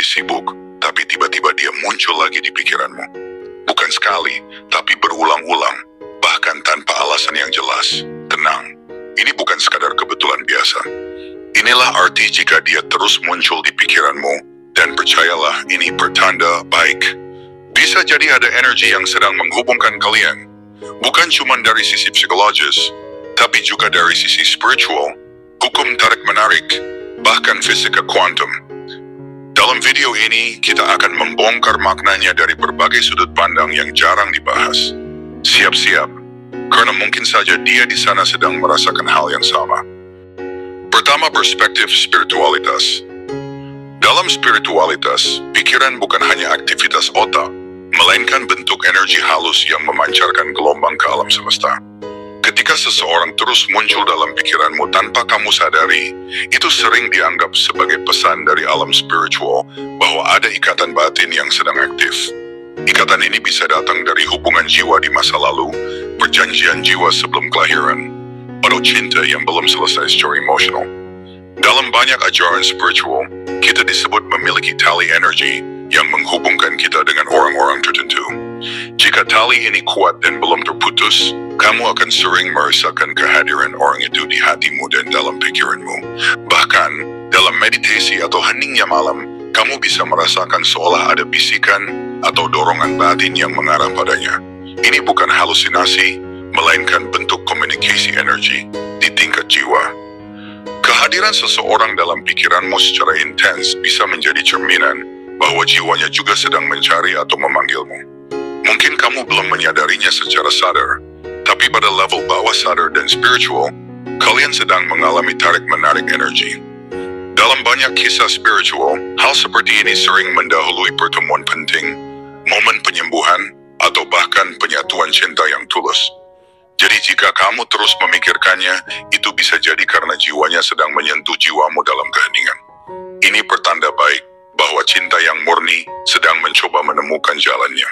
lagi sibuk, tapi tiba-tiba dia muncul lagi di pikiranmu. Bukan sekali, tapi berulang-ulang, bahkan tanpa alasan yang jelas. Tenang, ini bukan sekadar kebetulan biasa. Inilah arti jika dia terus muncul di pikiranmu, dan percayalah ini pertanda baik. Bisa jadi ada energi yang sedang menghubungkan kalian. Bukan cuma dari sisi psikologis, tapi juga dari sisi spiritual, hukum tarik-menarik, bahkan fisika kuantum. Dalam video ini, kita akan membongkar maknanya dari berbagai sudut pandang yang jarang dibahas. Siap-siap, karena mungkin saja dia di sana sedang merasakan hal yang sama. Pertama, perspektif spiritualitas. Dalam spiritualitas, pikiran bukan hanya aktivitas otak, melainkan bentuk energi halus yang memancarkan gelombang ke alam semesta. Ketika seseorang terus muncul dalam pikiranmu tanpa kamu sadari, itu sering dianggap sebagai pesan dari alam spiritual bahwa ada ikatan batin yang sedang aktif. Ikatan ini bisa datang dari hubungan jiwa di masa lalu, perjanjian jiwa sebelum kelahiran, atau cinta yang belum selesai secara emosional. Dalam banyak ajaran spiritual, kita disebut memiliki tali energi yang menghubungkan kita dengan orang-orang tertentu. Jika tali ini kuat dan belum terputus, kamu akan sering merasakan kehadiran orang itu di hatimu dan dalam pikiranmu. Bahkan, dalam meditasi atau heningnya malam, kamu bisa merasakan seolah ada bisikan atau dorongan batin yang mengarah padanya. Ini bukan halusinasi, melainkan bentuk komunikasi energi di tingkat jiwa. Kehadiran seseorang dalam pikiranmu secara intens bisa menjadi cerminan bahwa jiwanya juga sedang mencari atau memanggilmu. Mungkin kamu belum menyadarinya secara sadar, tapi pada level bawah sadar dan spiritual, kalian sedang mengalami tarik-menarik energi. Dalam banyak kisah spiritual, hal seperti ini sering mendahului pertemuan penting, momen penyembuhan, atau bahkan penyatuan cinta yang tulus. Jadi jika kamu terus memikirkannya, itu bisa jadi karena jiwanya sedang menyentuh jiwamu dalam keheningan. Ini pertanda baik bahwa cinta yang murni sedang mencoba menemukan jalannya.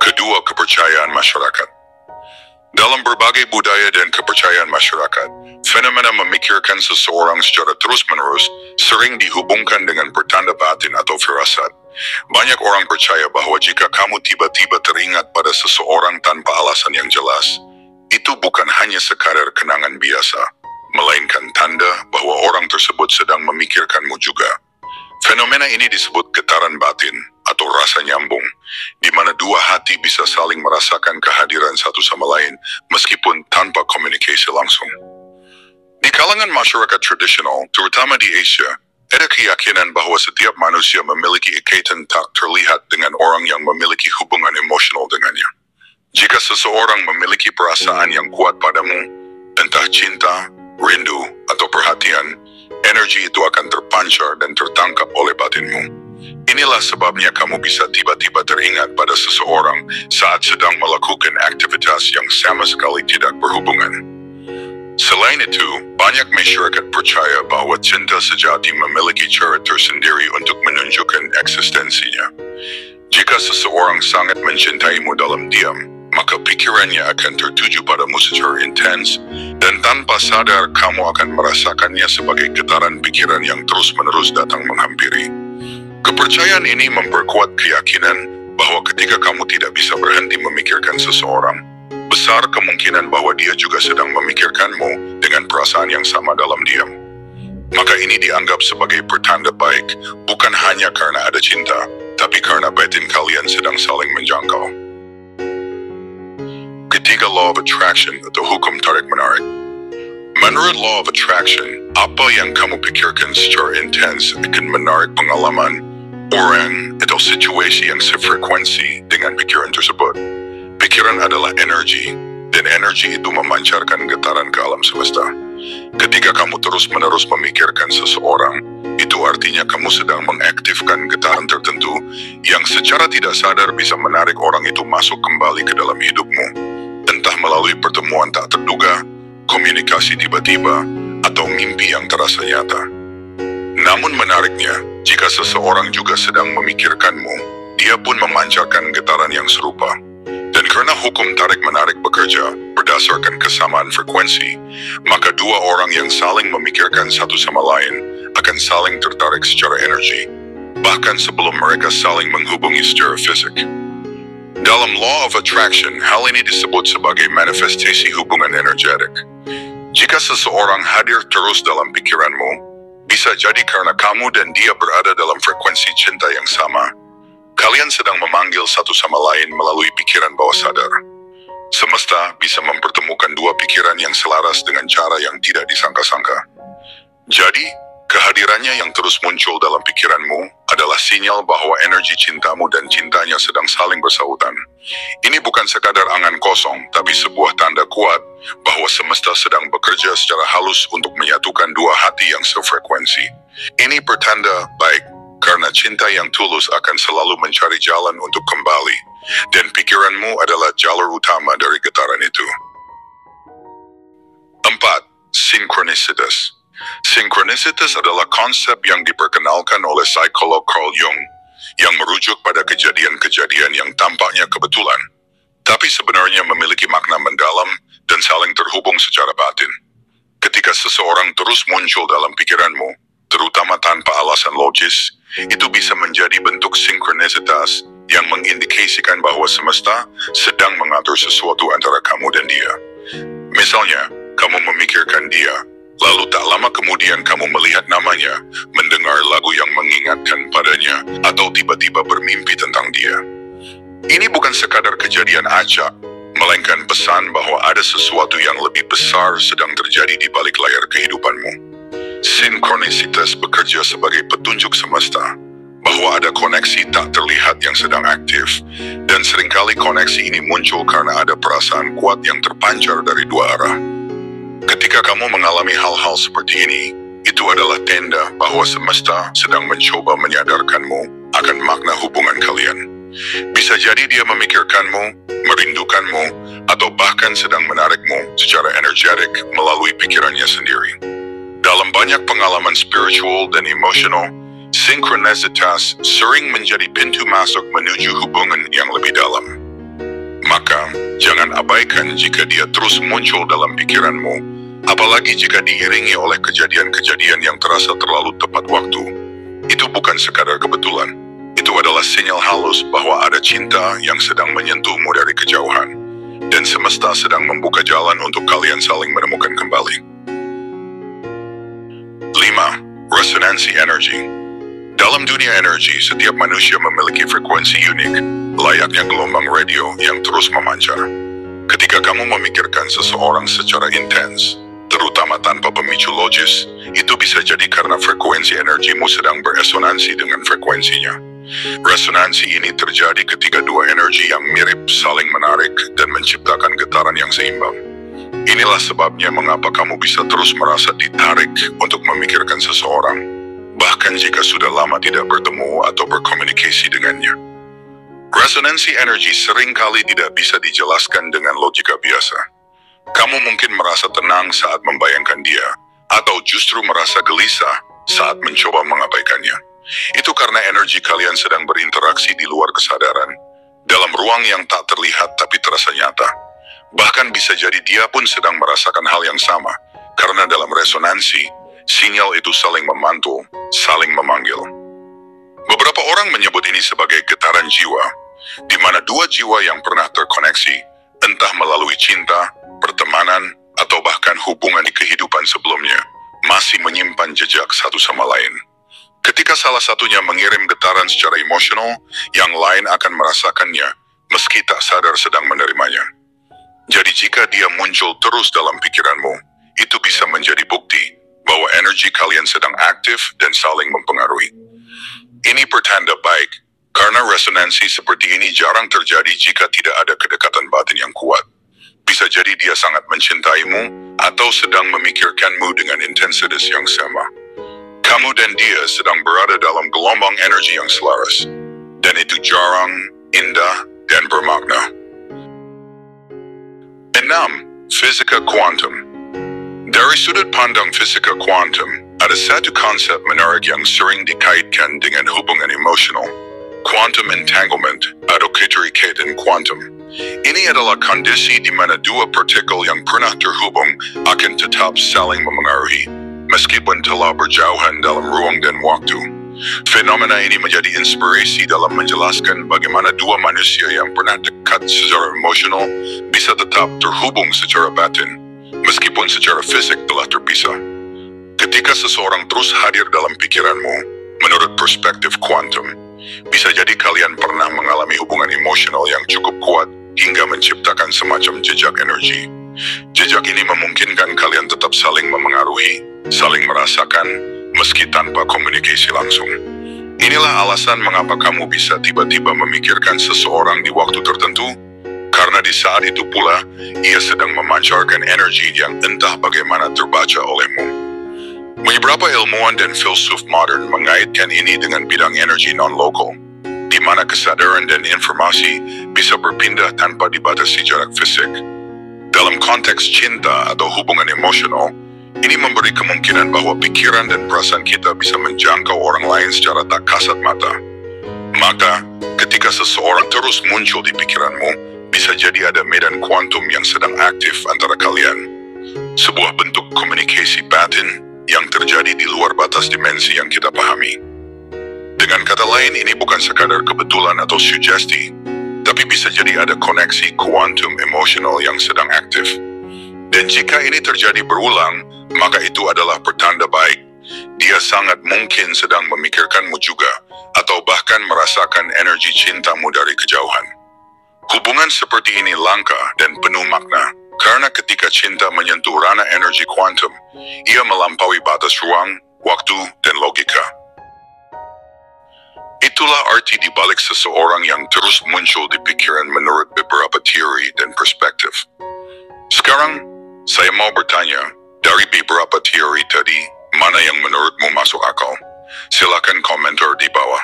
Kedua, kepercayaan masyarakat. Dalam berbagai budaya dan kepercayaan masyarakat, fenomena memikirkan seseorang secara terus-menerus sering dihubungkan dengan pertanda batin atau firasat. Banyak orang percaya bahwa jika kamu tiba-tiba teringat pada seseorang tanpa alasan yang jelas, itu bukan hanya sekadar kenangan biasa, melainkan tanda bahwa orang tersebut sedang memikirkanmu juga. Fenomena ini disebut getaran batin atau rasa nyambung, di mana dua hati bisa saling merasakan kehadiran satu sama lain meskipun tanpa komunikasi langsung. Di kalangan masyarakat tradisional, terutama di Asia, ada keyakinan bahwa setiap manusia memiliki ikatan tak terlihat dengan orang yang memiliki hubungan emosional dengannya. Jika seseorang memiliki perasaan yang kuat padamu, entah cinta, rindu, atau perhatian, energi itu akan terpancar dan tertangkap oleh batinmu. Inilah sebabnya kamu bisa tiba-tiba teringat pada seseorang saat sedang melakukan aktivitas yang sama sekali tidak berhubungan. Selain itu, banyak masyarakat percaya bahwa cinta sejati memiliki cara tersendiri untuk menunjukkan eksistensinya. Jika seseorang sangat mencintaimu dalam diam, maka pikirannya akan tertuju padamu secara intens, dan tanpa sadar kamu akan merasakannya sebagai getaran pikiran yang terus-menerus datang menghampiri. Kepercayaan ini memperkuat keyakinan bahwa ketika kamu tidak bisa berhenti memikirkan seseorang, besar kemungkinan bahwa dia juga sedang memikirkanmu dengan perasaan yang sama dalam diam. Maka ini dianggap sebagai pertanda baik, bukan hanya karena ada cinta, tapi karena batin kalian sedang saling menjangkau. Ketiga, law of attraction atau hukum tarik-menarik. Menurut law of attraction, apa yang kamu pikirkan secara intens akan menarik pengalaman, orang, atau situasi yang sefrekuensi dengan pikiran tersebut. Pikiran adalah energi, dan energi itu memancarkan getaran ke alam semesta. Ketika kamu terus-menerus memikirkan seseorang, itu artinya kamu sedang mengaktifkan getaran tertentu yang secara tidak sadar bisa menarik orang itu masuk kembali ke dalam hidupmu, entah melalui pertemuan tak terduga, komunikasi tiba-tiba, atau mimpi yang terasa nyata. Namun menariknya, jika seseorang juga sedang memikirkanmu, dia pun memancarkan getaran yang serupa. Dan karena hukum tarik-menarik bekerja berdasarkan kesamaan frekuensi, maka dua orang yang saling memikirkan satu sama lain akan saling tertarik secara energi, bahkan sebelum mereka saling menghubungi secara fisik. Dalam Law of Attraction, hal ini disebut sebagai manifestasi hubungan energetik. Jika seseorang hadir terus dalam pikiranmu, bisa jadi karena kamu dan dia berada dalam frekuensi cinta yang sama. Kalian sedang memanggil satu sama lain melalui pikiran bawah sadar. Semesta bisa mempertemukan dua pikiran yang selaras dengan cara yang tidak disangka-sangka. Jadi, kehadirannya yang terus muncul dalam pikiranmu adalah sinyal bahwa energi cintamu dan cintanya sedang saling bersahutan. Ini bukan sekadar angan kosong, tapi sebuah tanda kuat bahwa semesta sedang bekerja secara halus untuk menyatukan dua hati yang sefrekuensi. Ini pertanda baik, karena cinta yang tulus akan selalu mencari jalan untuk kembali, dan pikiranmu adalah jalur utama dari getaran itu. 4. Sinkronisitas. Sinkronisitas adalah konsep yang diperkenalkan oleh psikolog Carl Jung yang merujuk pada kejadian-kejadian yang tampaknya kebetulan, tapi sebenarnya memiliki makna mendalam dan saling terhubung secara batin. Ketika seseorang terus muncul dalam pikiranmu, terutama tanpa alasan logis, itu bisa menjadi bentuk sinkronisitas yang mengindikasikan bahwa semesta sedang mengatur sesuatu antara kamu dan dia. Misalnya, kamu memikirkan dia, lalu tak lama kemudian kamu melihat namanya, mendengar lagu yang mengingatkan padanya, atau tiba-tiba bermimpi tentang dia. Ini bukan sekadar kejadian acak, melainkan pesan bahwa ada sesuatu yang lebih besar sedang terjadi di balik layar kehidupanmu. Sinkronisitas bekerja sebagai petunjuk semesta bahwa ada koneksi tak terlihat yang sedang aktif, dan seringkali koneksi ini muncul karena ada perasaan kuat yang terpancar dari dua arah. Ketika kamu mengalami hal-hal seperti ini, itu adalah tanda bahwa semesta sedang mencoba menyadarkanmu akan makna hubungan kalian. Bisa jadi dia memikirkanmu, merindukanmu, atau bahkan sedang menarikmu secara energetik melalui pikirannya sendiri. Dalam banyak pengalaman spiritual dan emosional, sinkronisitas sering menjadi pintu masuk menuju hubungan yang lebih dalam. Maka, jangan abaikan jika dia terus muncul dalam pikiranmu, apalagi jika diiringi oleh kejadian-kejadian yang terasa terlalu tepat waktu. Itu bukan sekadar kebetulan. Itu adalah sinyal halus bahwa ada cinta yang sedang menyentuhmu dari kejauhan, dan semesta sedang membuka jalan untuk kalian saling menemukan kembali. 5. Resonansi energi. Dalam dunia energi, setiap manusia memiliki frekuensi unik, layaknya gelombang radio yang terus memancar. Ketika kamu memikirkan seseorang secara intens, terutama tanpa pemicu logis, itu bisa jadi karena frekuensi energimu sedang beresonansi dengan frekuensinya. Resonansi ini terjadi ketika dua energi yang mirip saling menarik dan menciptakan getaran yang seimbang. Inilah sebabnya mengapa kamu bisa terus merasa ditarik untuk memikirkan seseorang, bahkan jika sudah lama tidak bertemu atau berkomunikasi dengannya. Resonansi energi seringkali tidak bisa dijelaskan dengan logika biasa. Kamu mungkin merasa tenang saat membayangkan dia, atau justru merasa gelisah saat mencoba mengabaikannya. Itu karena energi kalian sedang berinteraksi di luar kesadaran, dalam ruang yang tak terlihat tapi terasa nyata. Bahkan bisa jadi dia pun sedang merasakan hal yang sama, karena dalam resonansi, sinyal itu saling memantul, saling memanggil. Beberapa orang menyebut ini sebagai getaran jiwa, di mana dua jiwa yang pernah terkoneksi, entah melalui cinta, pertemanan, atau bahkan hubungan di kehidupan sebelumnya, masih menyimpan jejak satu sama lain. Ketika salah satunya mengirim getaran secara emosional, yang lain akan merasakannya, meski tak sadar sedang menerimanya. Jadi jika dia muncul terus dalam pikiranmu, itu bisa menjadi bukti bahwa energi kalian sedang aktif dan saling mempengaruhi. Ini pertanda baik, karena resonansi seperti ini jarang terjadi jika tidak ada kedekatan batin yang kuat. Bisa jadi dia sangat mencintaimu atau sedang memikirkanmu dengan intensitas yang sama. Kamu dan dia sedang berada dalam gelombang energi yang selaras, dan itu jarang, indah, dan bermakna. 6. Fisika kuantum. Dari sudut pandang fisika kuantum, ada satu konsep menarik yang sering dikaitkan dengan hubungan emosional, quantum entanglement atau keterikatan kuantum. Ini adalah kondisi di mana dua partikel yang pernah terhubung akan tetap saling memengaruhi, meskipun telah berjauhan dalam waktu. Fenomena ini menjadi inspirasi dalam menjelaskan bagaimana dua manusia yang pernah dekat secara emosional bisa tetap terhubung secara batin, meskipun secara fisik telah terpisah. Ketika seseorang terus hadir dalam pikiranmu, menurut perspektif kuantum, bisa jadi kalian pernah mengalami hubungan emosional yang cukup kuat hingga menciptakan semacam jejak energi. Jejak ini memungkinkan kalian tetap saling memengaruhi, saling merasakan, meski tanpa komunikasi langsung. Inilah alasan mengapa kamu bisa tiba-tiba memikirkan seseorang di waktu tertentu, karena di saat itu pula, ia sedang memancarkan energi yang entah bagaimana terbaca olehmu. Beberapa ilmuwan dan filsuf modern mengaitkan ini dengan bidang energi non-lokal, di mana kesadaran dan informasi bisa berpindah tanpa dibatasi jarak fisik. Dalam konteks cinta atau hubungan emosional, ini memberi kemungkinan bahwa pikiran dan perasaan kita bisa menjangkau orang lain secara tak kasat mata. Maka, ketika seseorang terus muncul di pikiranmu, bisa jadi ada medan kuantum yang sedang aktif antara kalian. Sebuah bentuk komunikasi batin yang terjadi di luar batas dimensi yang kita pahami. Dengan kata lain, ini bukan sekadar kebetulan atau sugesti, tapi bisa jadi ada koneksi kuantum emosional yang sedang aktif. Dan jika ini terjadi berulang, maka itu adalah pertanda baik. Dia sangat mungkin sedang memikirkanmu juga, atau bahkan merasakan energi cintamu dari kejauhan. Hubungan seperti ini langka dan penuh makna, karena ketika cinta menyentuh ranah energi kuantum, ia melampaui batas ruang, waktu, dan logika. Itulah arti di balik seseorang yang terus muncul di pikiran menurut beberapa teori dan perspektif. Sekarang, saya mau bertanya, dari beberapa teori tadi, mana yang menurutmu masuk akal? Silakan komentar di bawah.